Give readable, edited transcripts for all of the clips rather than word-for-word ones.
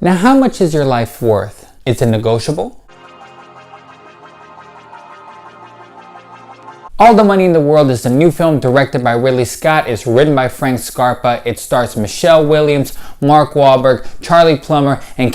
Now, how much is your life worth? Is it negotiable? All the Money in the World is the new film directed by Ridley Scott. It's written by Frank Scarpa. It stars Michelle Williams, Mark Wahlberg, Charlie Plummer, and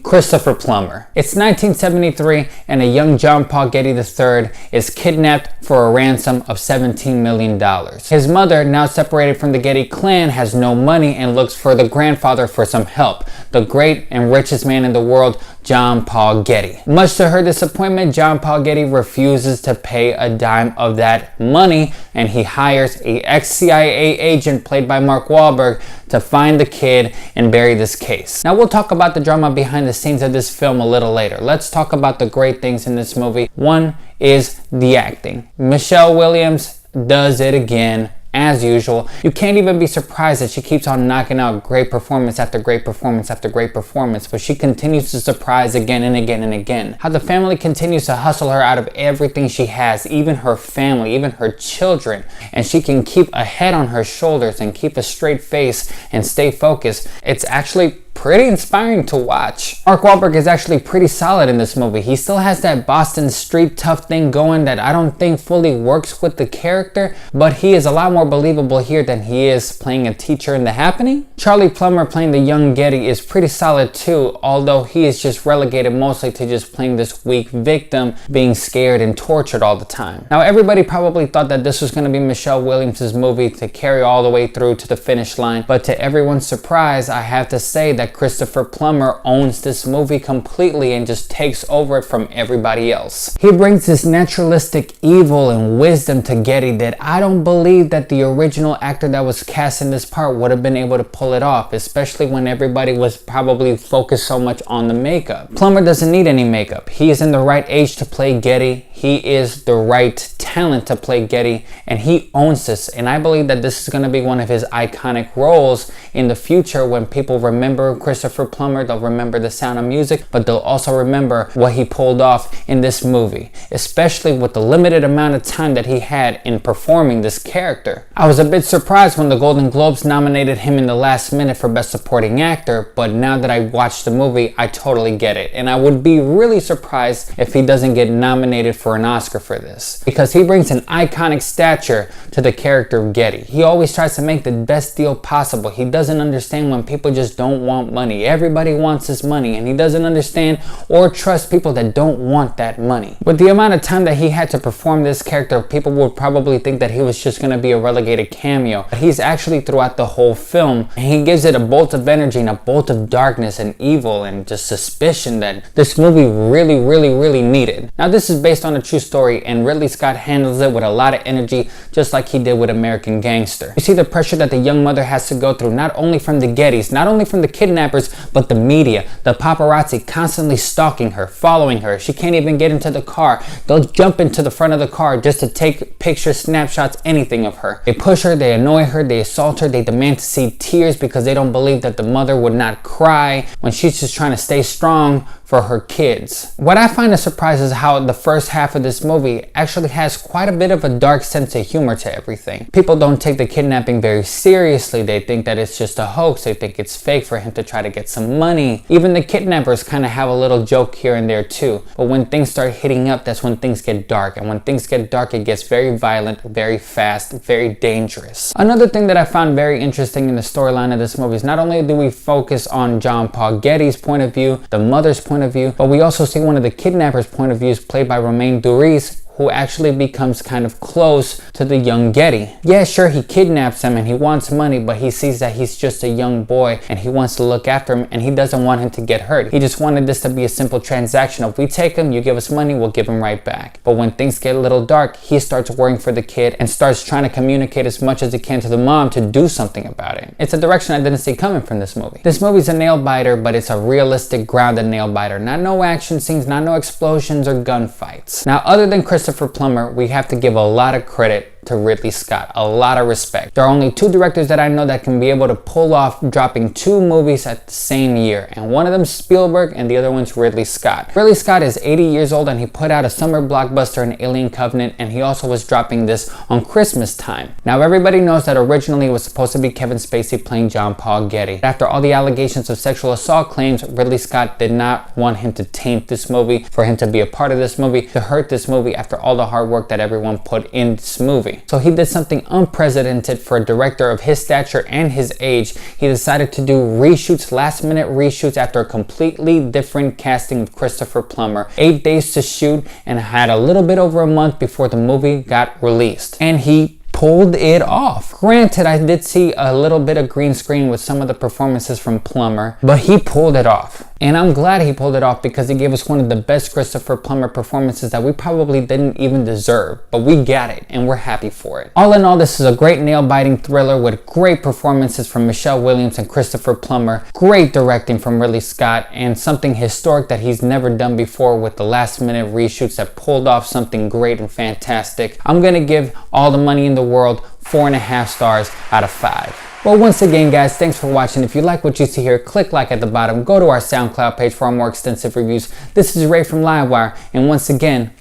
Christopher Plummer. It's 1973 and a young John Paul Getty III is kidnapped for a ransom of $17 million. His mother, now separated from the Getty clan, has no money and looks for the grandfather for some help, the great and richest man in the world, John Paul Getty. Much to her disappointment, John Paul Getty refuses to pay a dime of that money, and he hires an ex-CIA agent played by Mark Wahlberg to find the kid and bury this case. Now, we'll talk about the drama behind the scenes of this film a little later. Let's talk about the great things in this movie. One is the acting. Michelle Williams does it again. As usual, you can't even be surprised that she keeps on knocking out great performance after great performance after great performance, but she continues to surprise again and again and again. How the family continues to hustle her out of everything she has, even her family, even her children, and she can keep a head on her shoulders and keep a straight face and stay focused. It's actually pretty inspiring to watch. Mark Wahlberg is actually pretty solid in this movie. He still has that Boston street tough thing going that I don't think fully works with the character, but he is a lot more believable here than he is playing a teacher in The Happening. Charlie Plummer playing the young Getty is pretty solid too, although he is just relegated mostly to just playing this weak victim, being scared and tortured all the time. Now, everybody probably thought that this was going to be Michelle Williams' movie to carry all the way through to the finish line, but to everyone's surprise, I have to say that Christopher Plummer owns this movie completely and just takes over it from everybody else. He brings this naturalistic evil and wisdom to Getty that I don't believe that the original actor that was cast in this part would have been able to pull it off, especially when everybody was probably focused so much on the makeup. Plummer doesn't need any makeup. He is in the right age to play Getty. He is the right talent to play Getty, and he owns this. And I believe that this is going to be one of his iconic roles in the future. When people remember Christopher Plummer, they'll remember The Sound of Music, but they'll also remember what he pulled off in this movie, especially with the limited amount of time that he had in performing this character. I was a bit surprised when the Golden Globes nominated him in the last minute for Best Supporting Actor, but now that I watched the movie, I totally get it. And I would be really surprised if he doesn't get nominated for an Oscar for this, because he brings an iconic stature to the character of Getty. He always tries to make the best deal possible. He doesn't understand when people just don't want money. Everybody wants his money, and he doesn't understand or trust people that don't want that money. With the amount of time that he had to perform this character, people would probably think that he was just going to be a relegated cameo, but he's actually throughout the whole film, and he gives it a bolt of energy and a bolt of darkness and evil and just suspicion that this movie really needed. Now, this is based on a true story, and Ridley Scott handles it with a lot of energy, just like he did with American Gangster. You see the pressure that the young mother has to go through, not only from the Gettys, not only from the kidnappers, but the media, the paparazzi constantly stalking her, following her. She can't even get into the car. They'll jump into the front of the car just to take pictures, snapshots, anything of her. They push her, they annoy her, they assault her, they demand to see tears because they don't believe that the mother would not cry when she's just trying to stay strong for her kids. What I find a surprise is how the first half of this movie actually has quite a bit of a dark sense of humor to everything. People don't take the kidnapping very seriously. They think that it's just a hoax. They think it's fake for him to try to get some money. Even the kidnappers kind of have a little joke here and there too. But when things start hitting up, that's when things get dark. And when things get dark, it gets very violent, very fast, very dangerous. Another thing that I found very interesting in the storyline of this movie is not only do we focus on John Paul Getty's point of view, the mother's point of view, but we also see one of the kidnappers' point of views played by Romain Duris, who actually becomes kind of close to the young Getty. Yeah, sure, he kidnaps him and he wants money, but he sees that he's just a young boy and he wants to look after him and he doesn't want him to get hurt. He just wanted this to be a simple transaction. If we take him, you give us money, we'll give him right back. But when things get a little dark, he starts worrying for the kid and starts trying to communicate as much as he can to the mom to do something about it. It's a direction I didn't see coming from this movie. This movie's a nail biter, but it's a realistic, grounded nail biter. Not no action scenes, not no explosions or gunfights. Now, other than Christopher Plummer, we have to give a lot of credit to Ridley Scott. A lot of respect. There are only 2 directors that I know that can be able to pull off dropping 2 movies at the same year, and one of them is Spielberg and the other one's Ridley Scott. Ridley Scott is 80 years old and he put out a summer blockbuster in Alien Covenant, and he also was dropping this on Christmas time. Now everybody knows that originally it was supposed to be Kevin Spacey playing John Paul Getty. After all the allegations of sexual assault claims, Ridley Scott did not want him to taint this movie, for him to be a part of this movie, to hurt this movie after all the hard work that everyone put in this movie. So he did something unprecedented for a director of his stature and his age. He decided to do reshoots, last minute reshoots, after a completely different casting of Christopher Plummer. 8 days to shoot, and had a little bit over a month before the movie got released. And he pulled it off. Granted, I did see a little bit of green screen with some of the performances from Plummer, but he pulled it off. And I'm glad he pulled it off, because he gave us one of the best Christopher Plummer performances that we probably didn't even deserve, but we got it and we're happy for it. All in all, this is a great nail-biting thriller with great performances from Michelle Williams and Christopher Plummer, great directing from Ridley Scott, and something historic that he's never done before with the last-minute reshoots that pulled off something great and fantastic. I'm gonna give All the Money in the World 4.5 stars out of 5. Well, once again, guys, thanks for watching. If you like what you see here, click like at the bottom. Go to our SoundCloud page for our more extensive reviews. This is Ray from LiveWire, and once again,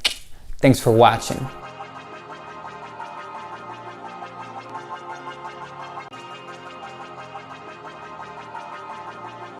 thanks for watching.